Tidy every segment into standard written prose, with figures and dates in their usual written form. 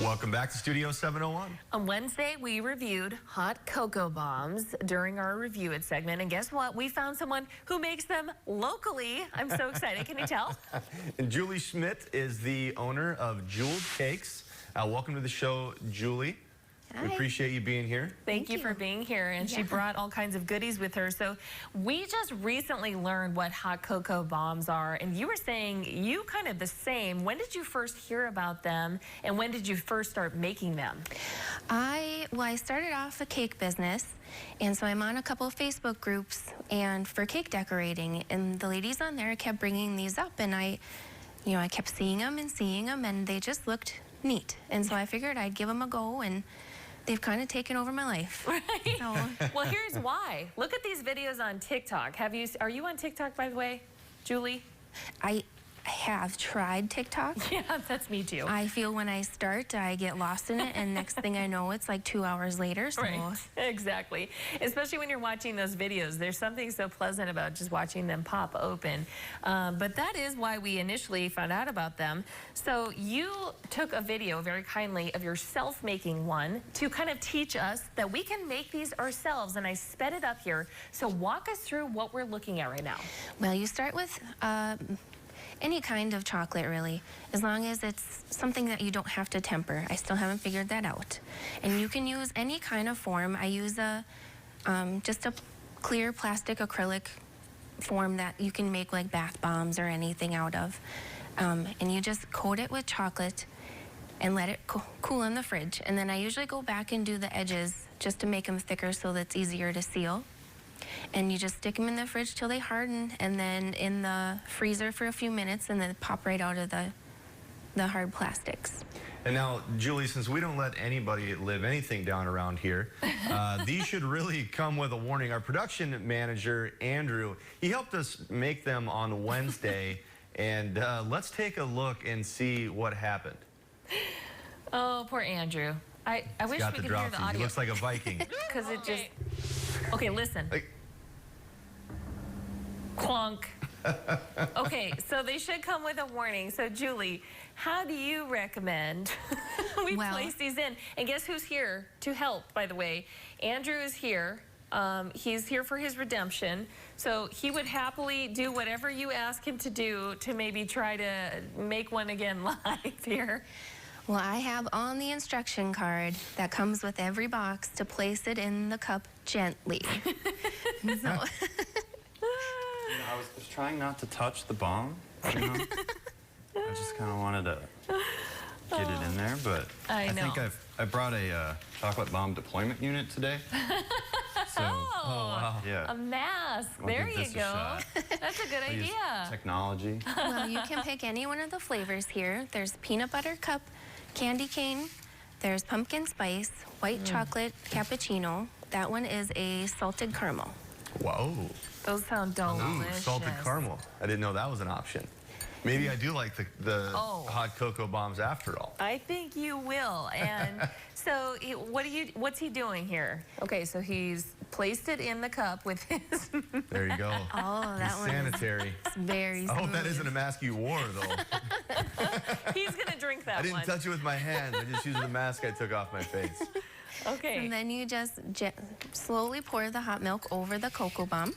Welcome back to Studio 701. On Wednesday, we reviewed hot cocoa bombs during our Review It segment. And guess what? We found someone who makes them locally. I'm so excited. Can you tell? And Julie Schmidt is the owner of Jeweled Cakes. Welcome to the show, Julie. Hi. We appreciate you being here. Thank you for being here. And she brought all kinds of goodies with her. So we just recently learned what hot cocoa bombs are. And you were saying you kind of the same. When did you first hear about them? And when did you first start making them? I started off a cake business, and so I'm on a couple of Facebook groups and for cake decorating, and the ladies on there kept bringing these up, and I kept seeing them, and they just looked neat. And so I figured I'd give them a go, and they've kind of taken over my life. Right. So. Well, here's why. Look at these videos on TikTok. Are you on TikTok, by the way, Julie? I have tried TikTok. Yeah, that's me too. I feel when I start, I get lost in it, and next thing I know, it's like 2 hours later. So. Right, exactly. Especially when you're watching those videos. There's something so pleasant about just watching them pop open. But that is why we initially found out about them. So you took a video very kindly of yourself making one to kind of teach us that we can make these ourselves, and I sped it up here. So walk us through what we're looking at right now. Well, you start with any kind of chocolate, really, as long as it's something that you don't have to temper. I still haven't figured that out. And you can use any kind of form. I use just a clear plastic acrylic form that you can make like bath bombs or anything out of. And you just coat it with chocolate and let it cool in the fridge. And then I usually go back and do the edges just to make them thicker so that's easier to seal. And you just stick them in the fridge till they harden, and then in the freezer for a few minutes, and then pop right out of the hard plastics. And now, Julie, since we don't let anybody live anything down around here, these should really come with a warning. Our production manager, Andrew, he helped us make them on Wednesday, and let's take a look and see what happened. Oh, poor Andrew. I wish we could hear the audio. He looks like a Viking. Because it just... Okay, listen. Clunk. Okay, so they should come with a warning. So, Julie, how do you recommend we place these in? And guess who's here to help, by the way? Andrew is here. He's here for his redemption. So he would happily do whatever you ask him to do to maybe try to make one again live here. Well, I have on the instruction card that comes with every box to place it in the cup gently. So. I was trying not to touch the bomb, I just kind of wanted to get it in there, but I think I brought a chocolate bomb deployment unit today. So, wow. Yeah. A mask. There you go. That's a good idea. Technology. Well, you can pick any one of the flavors here. There's peanut butter cup, candy cane, there's pumpkin spice, white chocolate cappuccino. That one is a salted caramel. Whoa. Those sound delicious. Ooh, salted caramel. I didn't know that was an option. Maybe I do like the hot cocoa bombs after all. I think you will. And so what's he doing here? Okay, so he's placed it in the cup with his... There you go. Oh, that one sanitary. Is very smooth. I hope that isn't a mask you wore, though. He's going to drink that one. I didn't touch it with my hands. I just used the mask I took off my face. Okay. And then you just slowly pour the hot milk over the cocoa bomb.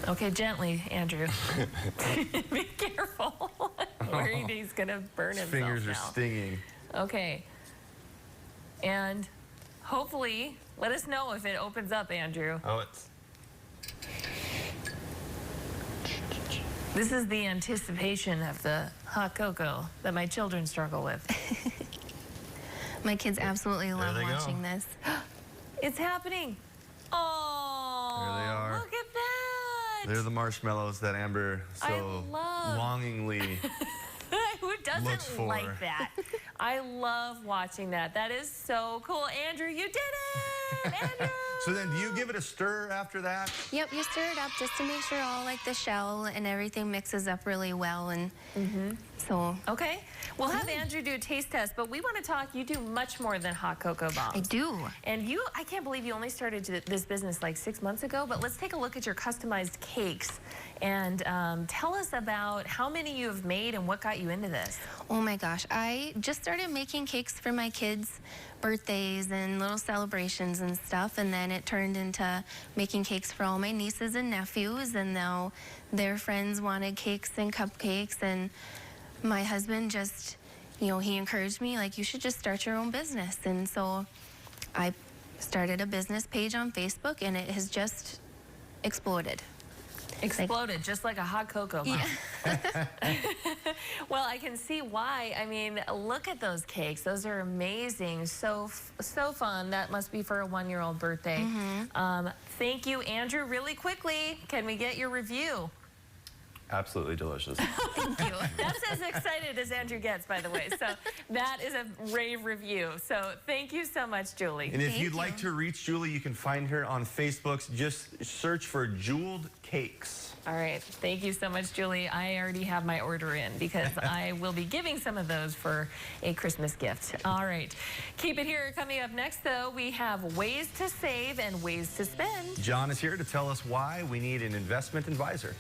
Okay, gently, Andrew. Be careful. Worried he's going to burn himself. Fingers are stinging. Okay. And hopefully, let us know if it opens up, Andrew. Oh, it's... This is the anticipation of the hot cocoa that my children struggle with. My kids absolutely love watching this. It's happening. Oh, there they are. Look at that. They're the marshmallows that Amber so longingly Who doesn't looks for. like that? I love watching that. That is so cool. Andrew, you did it! Andrew! So then do you give it a stir after that? Yep, you stir it up just to make sure all like the shell and everything mixes up really well. And so... Okay. We'll have Andrew do a taste test, but we want to talk. You do much more than hot cocoa bombs. I do. And I can't believe you only started this business like 6 months ago, but let's take a look at your customized cakes. And tell us about how many you have made and what got you into this. Oh my gosh, I just started making cakes for my kids' birthdays and little celebrations and stuff, and then it turned into making cakes for all my nieces and nephews, and now their friends wanted cakes and cupcakes, and my husband just, you know, he encouraged me, like, you should just start your own business. And so I started a business page on Facebook, and it has just exploded. Exploded, just like a hot cocoa. Yeah. Well, I can see why. I mean, look at those cakes. Those are amazing. So fun. That must be for a 1-year-old birthday. Mm-hmm. Thank you, Andrew. Really quickly, can we get your review? Absolutely delicious. Thank you. That's as excited as Andrew gets, by the way. So that is a rave review. So thank you so much, Julie. And if you'd like to reach Julie, you can find her on Facebook. Just search for Jeweled Cakes. All right. Thank you so much, Julie. I already have my order in because I will be giving some of those for a Christmas gift. All right. Keep it here. Coming up next, though, we have ways to save and ways to spend. John is here to tell us why we need an investment advisor.